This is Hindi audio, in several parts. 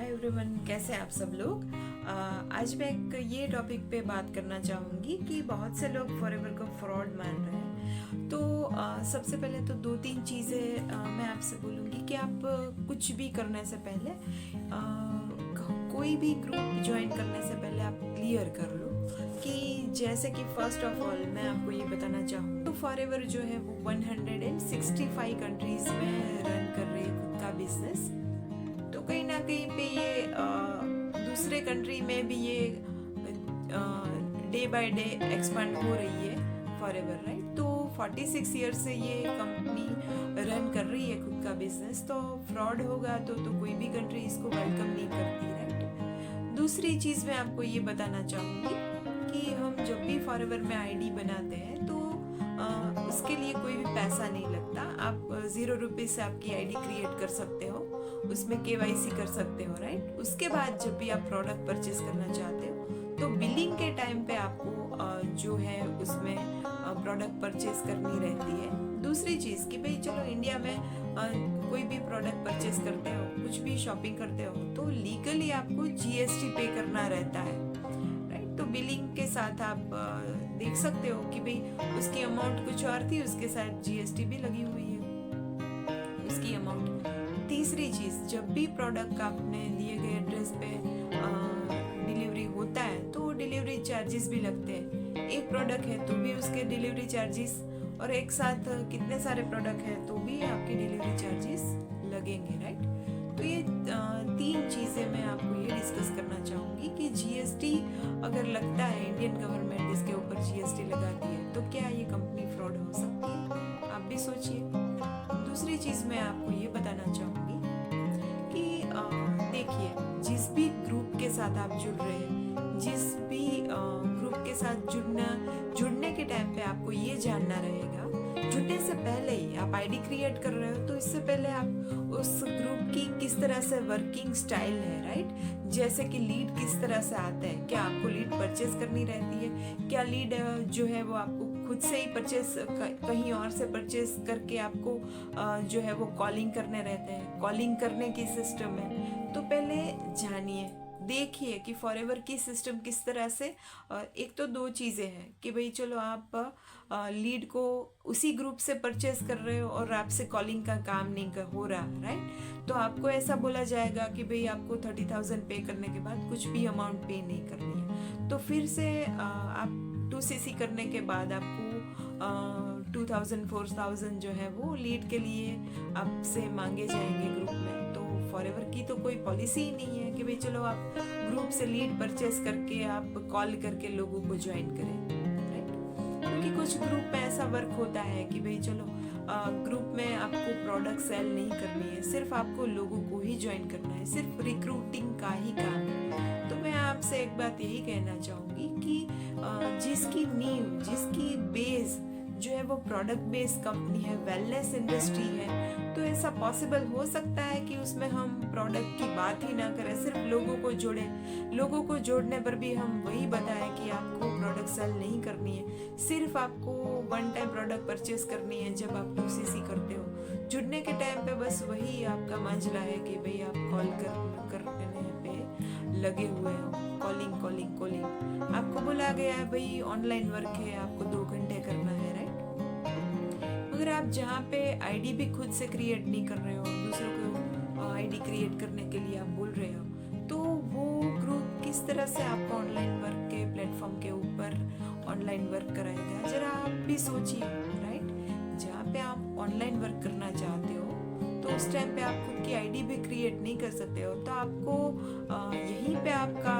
एवरीवन, कैसे हैं आप सब लोग। आज मैं एक ये टॉपिक पे बात करना चाहूँगी कि बहुत से लोग फॉरएवर को फ्रॉड मान रहे हैं। तो सबसे पहले तो दो तीन चीज़ें मैं आपसे बोलूँगी कि आप कुछ भी करने से पहले कोई भी ग्रुप ज्वाइन करने से पहले आप क्लियर कर लो कि जैसे कि फर्स्ट ऑफ ऑल मैं आपको ये बताना चाहूँ तो फॉरएवर जो है वो 165 कंट्रीज़ में रन कर रही है खुद का बिजनेस। तो कहीं ना कहीं पे ये दूसरे कंट्री में भी ये डे बाय डे एक्सपांड हो रही है फॉरएवर, राइट। तो 46 ईयर से ये कंपनी रन कर रही है खुद का बिजनेस। तो फ्रॉड होगा तो कोई भी कंट्री इसको वेलकम नहीं करती, राइट। दूसरी चीज़ मैं आपको ये बताना चाहूँगी कि हम जब भी फॉरएवर में आईडी बनाते हैं तो उसके लिए कोई भी पैसा नहीं लगता। आप 0 रुपये से आपकी आईडी क्रिएट कर सकते हो, उसमें केवाईसी कर सकते हो, राइट। उसके बाद जब भी आप प्रोडक्ट परचेज करना चाहते हो तो बिलिंग के टाइम पे आपको जो है उसमें प्रोडक्ट परचेज करनी रहती है। दूसरी चीज़ कि भाई चलो इंडिया में कोई भी प्रोडक्ट परचेज करते हो, कुछ भी शॉपिंग करते हो तो लीगली आपको जीएसटी पे करना रहता है, राइट। तो बिलिंग के साथ आप देख सकते हो कि भाई उसकी अमाउंट कुछ और थी, उसके साथ जीएसटी भी लगी हुई है उसकी अमाउंट। तीसरी चीज़, जब भी प्रोडक्ट आपने दिए गए एड्रेस पे डिलीवरी होता है तो डिलीवरी चार्जेस भी लगते हैं। एक प्रोडक्ट है तो भी उसके डिलीवरी चार्जेस, और एक साथ कितने सारे प्रोडक्ट है तो भी आपके डिलीवरी चार्जेस लगेंगे, राइट। तो ये तीन चीज़ें मैं आपको ये डिस्कस करना चाहूँगी कि जीएसटी अगर लगता है, इंडियन गवर्नमेंट इसके ऊपर जीएसटी लगाती है, तो क्या ये कंपनी फ्रॉड हो सकती है? आप भी सोचिए। दूसरी चीज़ मैं आपको ये बताना चाहूँगी कि देखिए, जिस भी ग्रुप के साथ आप जुड़ रहे हैं, जिस भी ग्रुप के साथ जुड़ने के टाइम पे आपको ये जानना रहेगा, जुड़ने से पहले ही आप आईडी क्रिएट कर रहे हो तो इससे पहले आप उस ग्रुप की किस तरह से वर्किंग स्टाइल है, राइट। जैसे कि लीड किस तरह से आता है, क्या आपको लीड परचेज करनी रहती है, क्या लीड जो है वो आपको खुद से ही परचेज कहीं और से परचेज करके आपको जो है वो कॉलिंग करने रहते हैं, कॉलिंग करने की सिस्टम है। तो पहले जानिए, देखिए कि फॉरएवर की सिस्टम किस तरह से। एक तो दो चीज़ें हैं कि भाई चलो आप लीड को उसी ग्रुप से परचेज कर रहे हो और आपसे कॉलिंग का काम नहीं हो रहा, राइट। तो आपको ऐसा बोला जाएगा कि भाई आपको 30,000 पे करने के बाद कुछ भी अमाउंट पे नहीं करनी है। तो फिर से आप 2cc करने के बाद आपको 2,000 4,000 जो है वो लीड के लिए आपसे मांगे जाएंगे ग्रुप में। तो फॉरएवर की तो कोई पॉलिसी ही नहीं है कि भाई चलो आप ग्रुप से लीड परचेस करके आप कॉल करके लोगों को ज्वाइन करें, राइट। क्योंकि कुछ ग्रुप में ऐसा वर्क होता है कि भाई चलो ग्रुप में आपको प्रोडक्ट सेल नहीं करनी है, सिर्फ आपको लोगों को ही ज्वाइन करना है, सिर्फ रिक्रूटिंग का ही काम है। तो मैं आपसे एक बात यही कहना चाहूँगी कि जिसकी नींव, जिसकी बेस जो है वो प्रोडक्ट बेस्ड कंपनी है, वेलनेस इंडस्ट्री है, तो ऐसा पॉसिबल हो सकता है कि उसमें हम प्रोडक्ट की बात ही ना करें, सिर्फ लोगों को जोड़ें। लोगों को जोड़ने पर भी हम वही बताएं कि आपको प्रोडक्ट सेल नहीं करनी है, सिर्फ आपको वन टाइम प्रोडक्ट परचेज करनी है जब आप 2cc करते हो। जुड़ने के टाइम पे बस वही आपका मंजला है कि भाई आप कॉल करने पे लगे हुए हो, कॉलिंग कॉलिंग कॉलिंग। आपको बोला गया है भाई ऑनलाइन वर्क है, आपको 2 घंटे करना है, राइट। अगर आप जहाँ पे आईडी भी खुद से क्रिएट नहीं कर रहे हो, दूसरों को आईडी क्रिएट करने के लिए आप बोल रहे हो, तो वो ग्रुप किस तरह से आपको ऑनलाइन वर्क के प्लेटफॉर्म के ऊपर ऑनलाइन वर्क कराएगा, जरा आप भी सोचिए, राइट। जहाँ पे आप ऑनलाइन वर्क करना चाहते हो तो उस टाइम पे आप खुद की आईडी भी क्रिएट नहीं कर सकते हो। तो आपको यहीं पे आपका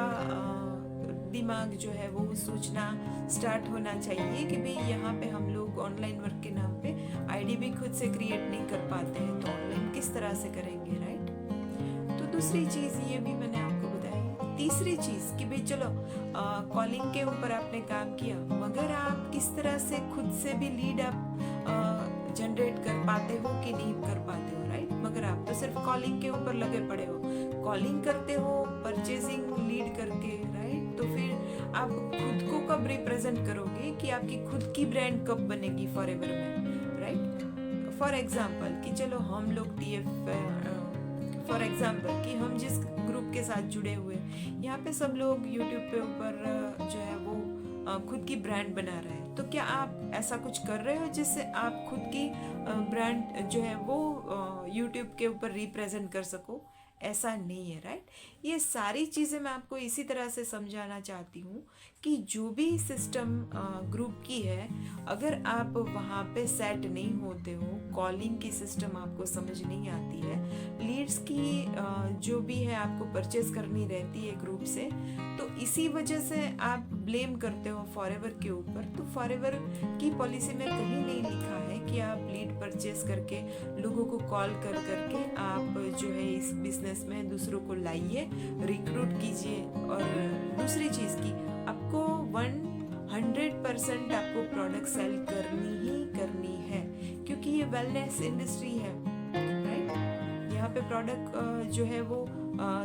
दिमाग जो है वो सोचना स्टार्ट होना चाहिए कि भाई यहाँ पे हम लोग ऑनलाइन वर्क के नाम पे आईडी भी खुद से क्रिएट नहीं कर पाते हैं, तो ऑनलाइन किस तरह से करेंगे, राइट। तो दूसरी चीज़ ये भी मैंने आपको बताई। तीसरी चीज़ कि भाई चलो कॉलिंग के ऊपर आपने काम किया, मगर आप किस तरह से खुद से भी लीड आप जनरेट कर पाते हो कि नहीं कर पाते हो, राइट। मगर आप तो सिर्फ कॉलिंग के ऊपर लगे पड़े हो, कॉलिंग करते हो परचेजिंग लीड करके, राइट। तो फिर आप खुद को कब रिप्रेजेंट करोगे कि आपकी खुद की ब्रांड कब बनेगी फॉरएवर में, राइट। फॉर एग्जाम्पल कि चलो हम लोग TF फॉर एग्जांपल कि हम जिस ग्रुप के साथ जुड़े हुए हैं, यहाँ पे सब लोग यूट्यूब पे ऊपर जो है वो खुद की ब्रांड बना रहे हैं। तो क्या आप ऐसा कुछ कर रहे हो जिससे आप खुद की ब्रांड जो है वो यूट्यूब के ऊपर रिप्रेजेंट कर सको? ऐसा नहीं है, राइट। ये सारी चीज़ें मैं आपको इसी तरह से समझाना चाहती हूँ कि जो भी सिस्टम ग्रुप की है, अगर आप वहाँ पे सेट नहीं होते हो, कॉलिंग की सिस्टम आपको समझ नहीं आती है, लीड्स की जो भी है आपको परचेज करनी रहती है ग्रुप से, तो इसी वजह से आप ब्लेम करते हो फॉरएवर के ऊपर। तो फॉरएवर की पॉलिसी में कहीं नहीं लिखा है कि आप लीड परचेज करके लोगों को कॉल कर करके आप जो है इस बिजनेस में दूसरों को लाइए, रिक्रूट कीजिए। और दूसरी चीज़ की आपको 100% आपको प्रोडक्ट सेल करनी ही करनी है, क्योंकि ये वेलनेस इंडस्ट्री है, राइट। यहाँ पे प्रोडक्ट जो है वो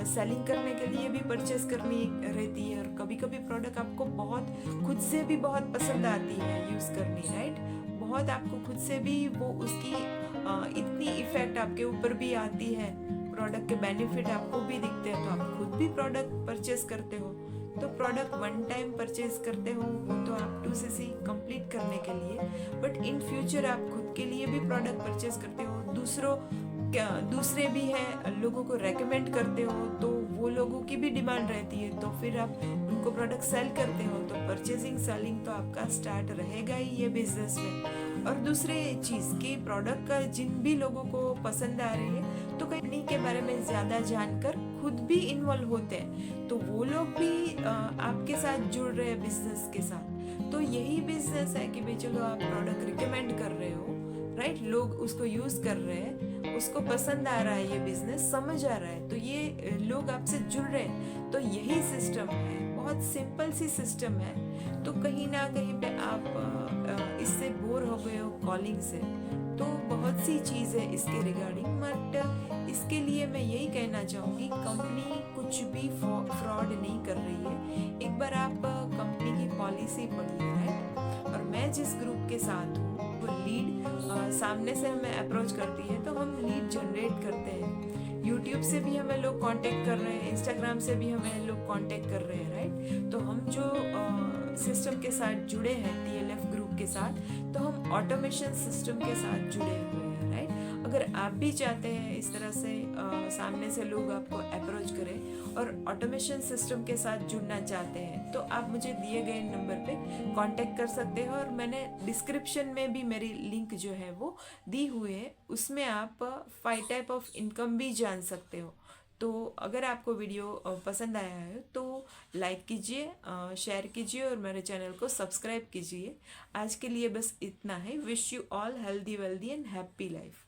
सेलिंग करने के लिए भी परचेस करनी रहती है, और कभी कभी प्रोडक्ट आपको बहुत खुद से भी बहुत पसंद आती है यूज़ करनी, राइट। बहुत आपको खुद से भी वो उसकी इतनी इफेक्ट आपके ऊपर भी आती है, प्रोडक्ट के बेनिफिट आपको भी दिखते हैं, तो आप खुद भी प्रोडक्ट परचेस करते हो। तो प्रोडक्ट वन टाइम परचेज करते हो वो तो आप 2cc कंप्लीट करने के लिए, बट इन फ्यूचर आप खुद के लिए भी प्रोडक्ट परचेज करते हो, दूसरे भी हैं लोगों को रेकमेंड करते हो, तो वो लोगों की भी डिमांड रहती है, तो फिर आप उनको प्रोडक्ट सेल करते हो, तो परचेजिंग सेलिंग तो आपका स्टार्ट रहेगा ही ये बिजनेस में। और दूसरे चीज़ की प्रोडक्ट का जिन भी लोगों को पसंद आ रही है, तो कंपनी के बारे में ज़्यादा जानकर खुद भी इन्वॉल्व होते हैं, तो वो लोग भी आपके साथ जुड़ रहे हैं बिजनेस के साथ। तो यही बिजनेस है कि भाई चलो आप प्रोडक्ट रिकमेंड कर रहे हो, राइट, लोग उसको यूज़ कर रहे हैं, उसको पसंद आ रहा है, ये बिजनेस समझ आ रहा है, तो ये लोग आपसे जुड़ रहे हैं। तो यही सिस्टम है, बहुत सिंपल सी सिस्टम है। तो कहीं ना कहीं पे आप इससे बोर हो गए हो कॉलिंग से, तो बहुत सी चीज़ है इसके रिगार्डिंग, बट इसके लिए मैं यही कहना चाहूँगी, कंपनी कुछ भी फ्रॉड नहीं कर रही है। एक बार आप कंपनी की पॉलिसी पढ़िए, राइट। और मैं जिस ग्रुप के साथ हूँ, वो लीड सामने से हमें अप्रोच करती है, तो हम लीड जनरेट करते हैं। यूट्यूब से भी हमें लोग कांटेक्ट कर रहे हैं, इंस्टाग्राम से भी हमें लोग कांटेक्ट कर रहे हैं, राइट। तो हम जो सिस्टम के साथ जुड़े हैं, TLF ग्रुप के साथ, तो हम ऑटोमेशन सिस्टम के साथ जुड़े हुए हैं, राइट। अगर आप भी चाहते हैं इस तरह से सामने से लोग आपको अप्रोच करें और ऑटोमेशन सिस्टम के साथ जुड़ना चाहते हैं, तो आप मुझे दिए गए नंबर पे कांटेक्ट कर सकते हो, और मैंने डिस्क्रिप्शन में भी मेरी लिंक जो है वो दी हुई है, उसमें आप 5 टाइप ऑफ इनकम भी जान सकते हो। तो अगर आपको वीडियो पसंद आया है तो लाइक कीजिए, शेयर कीजिए और मेरे चैनल को सब्सक्राइब कीजिए। आज के लिए बस इतना है। Wish you all healthy wealthy and happy life.